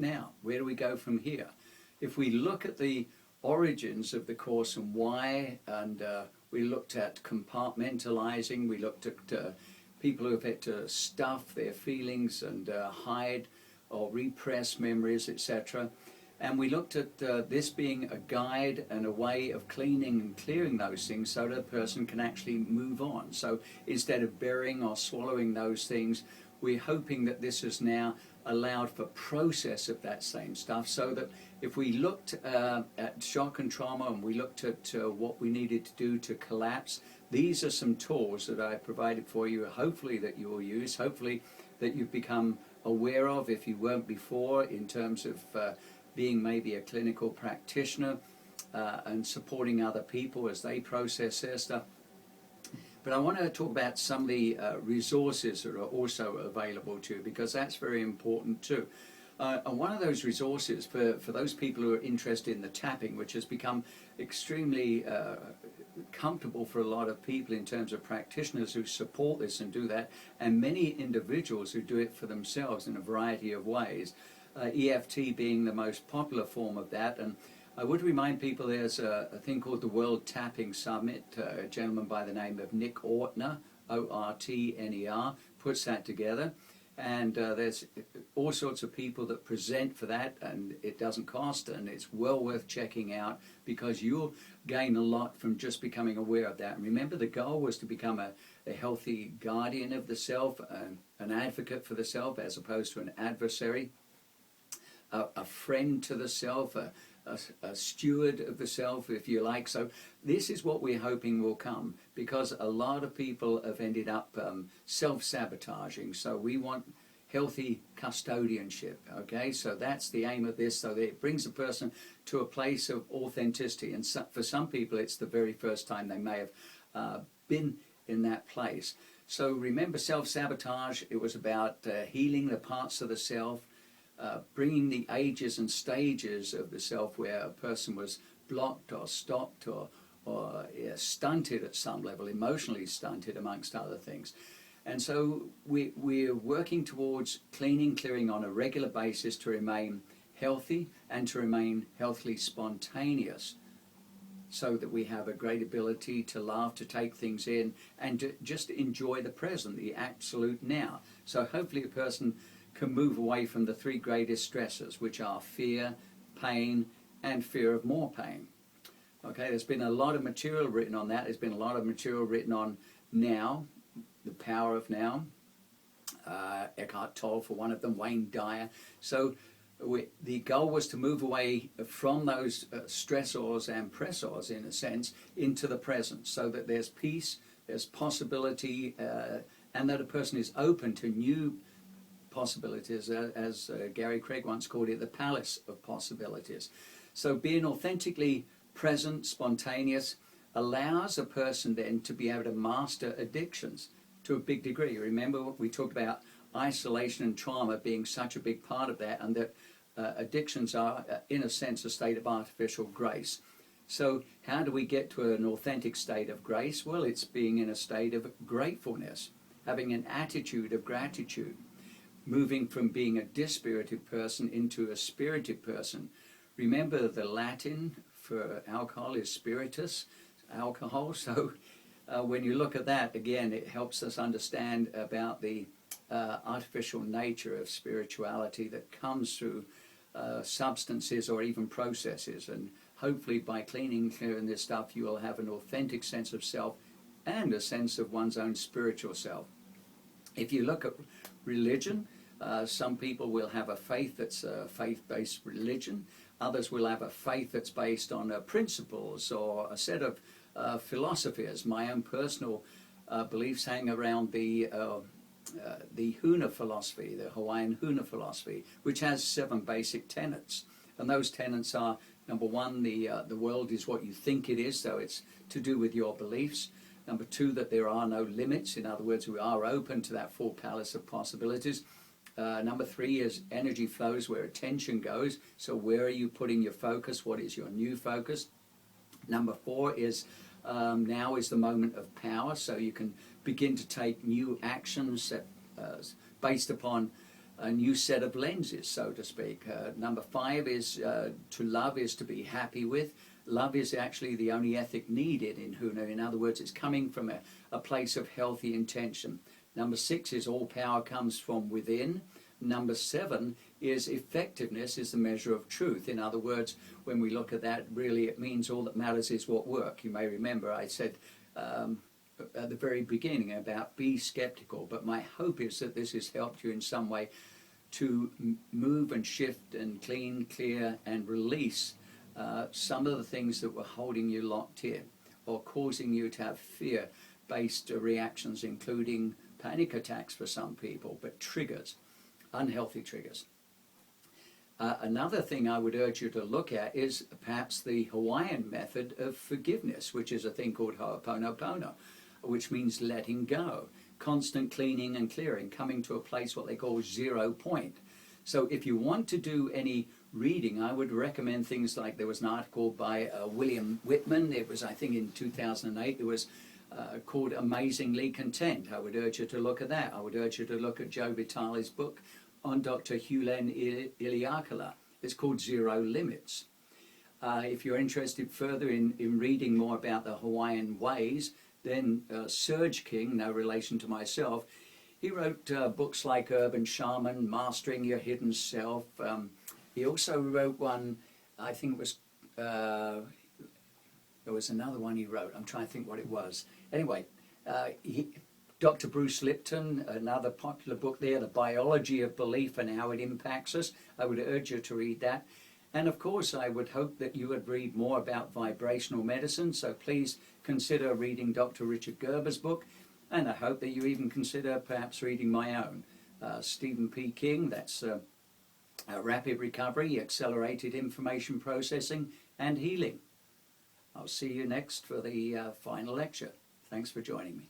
now? Where do we go from here? If we look at the origins of the Course and why, and we looked at compartmentalizing, we looked at people who have had to stuff their feelings and hide or repress memories, etc. And we looked at this being a guide and a way of cleaning and clearing those things so that a person can actually move on. So instead of burying or swallowing those things, we're hoping that this has now allowed for process of that same stuff, so that if we looked at shock and trauma and we looked at what we needed to do to collapse, these are some tools that I provided for you, hopefully that you will use, hopefully that you've become aware of if you weren't before, in terms of being maybe a clinical practitioner and supporting other people as they process their stuff. But I want to talk about some of the resources that are also available to you, because that's very important too. And one of those resources for those people who are interested in the tapping, which has become extremely comfortable for a lot of people in terms of practitioners who support this and do that, and many individuals who do it for themselves in a variety of ways, EFT being the most popular form of that. And I would remind people there's a thing called the World Tapping Summit. A gentleman by the name of Nick Ortner, O-R-T-N-E-R, puts that together. And there's all sorts of people that present for that, and it doesn't cost, and it's well worth checking out, because you'll gain a lot from just becoming aware of that. And remember, the goal was to become a healthy guardian of the self, an advocate for the self as opposed to an adversary, a friend to the self, a steward of the self, if you like. So this is what we're hoping will come, because a lot of people have ended up self-sabotaging. So we want healthy custodianship, okay? So that's the aim of this, so that it brings a person to a place of authenticity. And so, for some people, it's the very first time they may have been in that place. So remember, self-sabotage, it was about healing the parts of the self, bringing the ages and stages of the self where a person was blocked or stopped or stunted at some level, emotionally stunted amongst other things. And so we're working towards clearing on a regular basis to remain healthy and to remain healthily spontaneous, so that we have a great ability to laugh, to take things in, and to just enjoy the present, the absolute now. So hopefully a person can move away from the three greatest stresses, which are fear, pain, and fear of more pain. Okay, there's been a lot of material written on that. There's been a lot of material written on now, the power of now. Eckhart Tolle for one of them, Wayne Dyer. So the goal was to move away from those stressors and pressors, in a sense, into the present, so that there's peace, there's possibility, and that a person is open to new possibilities, as Gary Craig once called it, the palace of possibilities. So being authentically present, spontaneous, allows a person then to be able to master addictions to a big degree. Remember what we talked about, isolation and trauma being such a big part of that, and that addictions are, in a sense, a state of artificial grace. So how do we get to an authentic state of grace? Well, it's being in a state of gratefulness, having an attitude of gratitude, moving from being a dispirited person into a spirited person. Remember, the Latin for alcohol is spiritus, alcohol. So when you look at that, again, it helps us understand about the artificial nature of spirituality that comes through substances or even processes. And hopefully by clearing this stuff, you will have an authentic sense of self and a sense of one's own spiritual self. If you look at religion, some people will have a faith that's a faith-based religion. Others will have a faith that's based on principles or a set of philosophies. My own personal beliefs hang around the Huna philosophy, the Hawaiian Huna philosophy, which has 7 basic tenets. And those tenets are, number 1, the world is what you think it is, so it's to do with your beliefs. Number 2, that there are no limits. In other words, we are open to that full palace of possibilities. Number 3 is energy flows where attention goes. So where are you putting your focus? What is your new focus? Number 4 is now is the moment of power. So you can begin to take new actions that, based upon a new set of lenses, so to speak. Number 5 is to love is to be happy with. Love is actually the only ethic needed in Huna. In other words, it's coming from a place of healthy intention. Number 6 is all power comes from within. Number 7 is effectiveness is the measure of truth. In other words, when we look at that, really it means all that matters is what work. You may remember I said at the very beginning about be skeptical, but my hope is that this has helped you in some way to move and shift and clean, clear and release some of the things that were holding you locked in or causing you to have fear-based reactions, including panic attacks for some people, but triggers, unhealthy triggers. Another thing I would urge you to look at is perhaps the Hawaiian method of forgiveness, which is a thing called Ho'oponopono, which means letting go, constant cleaning and clearing, coming to a place what they call 0 point. So if you want to do any reading, I would recommend things like, there was an article by William Whitman, it was I think in 2008, it was called Amazingly Content. I would urge you to look at that. I would urge you to look at Joe Vitale's book on Dr. Hulen Iliakala. It's called Zero Limits. If you're interested further in reading more about the Hawaiian ways, then Serge King, no relation to myself, he wrote books like Urban Shaman, Mastering Your Hidden Self. He also wrote one, I think it was, there was another one he wrote, I'm trying to think what it was. Anyway, Dr. Bruce Lipton, another popular book there, The Biology of Belief and How It Impacts Us. I would urge you to read that. And of course, I would hope that you would read more about vibrational medicine, so please consider reading Dr. Richard Gerber's book, and I hope that you even consider perhaps reading my own. Stephen P. King, that's Rapid Recovery, Accelerated Information Processing and Healing. I'll see you next for the final lecture. Thanks for joining me.